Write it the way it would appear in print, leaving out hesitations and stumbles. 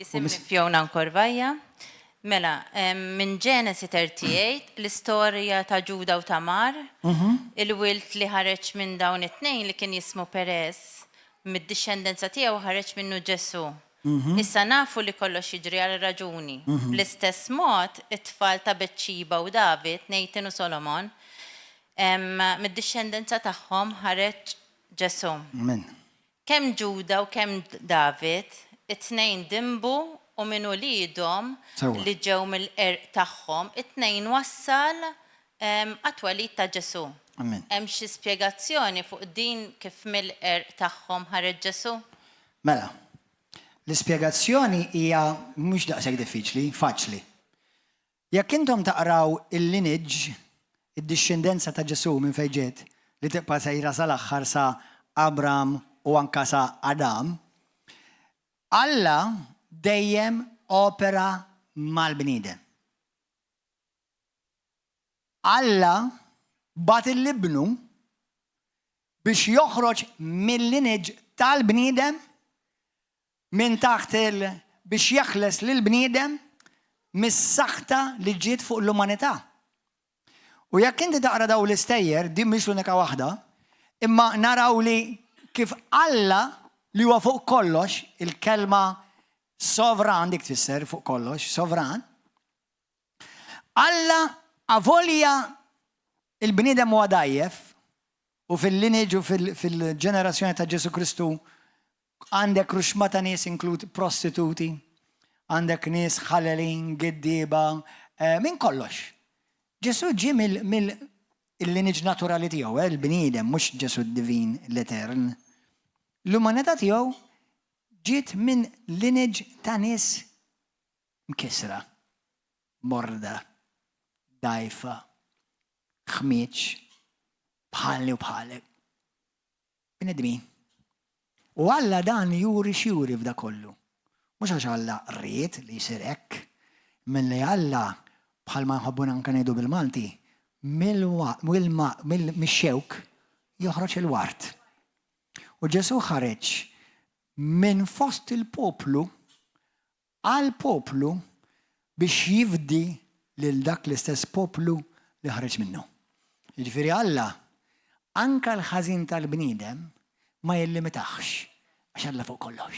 Isimni Fiona Nkorvajja. Mela, minn Genesis 38, l-istorja ta' Ġuda u Tamar, il-wilt li ħareġ minn dawn it-tnejn li kien jismu Perez, mid-discendenza tiegħu ħareġ minnu Ġesu. Issa nafu li kollox jiġri għal raġuni. Bl-istess mod, it-tfal ta' Betxiba u David, Nathan u Solomon, mid-discendenza tagħhom ħareġ Ġesu. Kemm Ġuda u kemm David, it-tnejn dimbu u minnu li jidhom li ġew mill-erq tagħhom, it-tnejn wassal għat-twelid ta' Ġesu. Hemm xi spjegazzjoni fuq din kif mill-erq tagħhom ħareġ Ġesu? Mela, l-ispjegazzjoni hija mhux daqshekk diffiċli, faċli. Jekk intom taqraw il-lineage, id-discendenza ta' Ġesu minn fejn ġiet li tibqa' sejra sal-aħħar sa Abram u anke sa Adam, Alla dejjem opera mal-bniedem. Alla bat il-libnu biex joħroġ mill-lineage tal-bniedem minn taħt biex jaħles lill-bniedem mis-saħta li ġiet fuq l-umanità. U jekk inti taqra daw l-istejjer, din mhix l-unika waħda, imma naraw li kif Alla li huwa fuq kollox, il-kelma sovran dik tfisser fuq kollox, sovran. Alla avolja il-bniedem huwa dajjef u fil-lineage u fil-ġenerazzjoni ta' Ġesu Kristu għandek ruxma ta' nies inklud prostituti, għandek nies ħalelin, giddieba, minn kollox. Ġesu ġie mill-lineage naturali tiegħu, il-bniedem mhux Ġesu d-divin l-etern. L-umanità tiegħu ġiet minn lineage ta' nies mkisra, morda, dajfa, ħmieċ, bħalli u bħalek. Bnedmin. U Alla dan juri xjuri f'da kollu. Mhux għax Alla rrid li jsir hekk, milli Alla bħalma nħobbuna anke ngħidu bil-Malti, mix-xewk joħroġ il-wart. U Ġesu ħareġ minn fost il-poplu għal-poplu biex jifdi lil dak l-istess poplu li ħareġ minnu. Jiġifieri Alla anke l-ħażin tal-bniedem ma jillimitax għax Alla fuq kollox.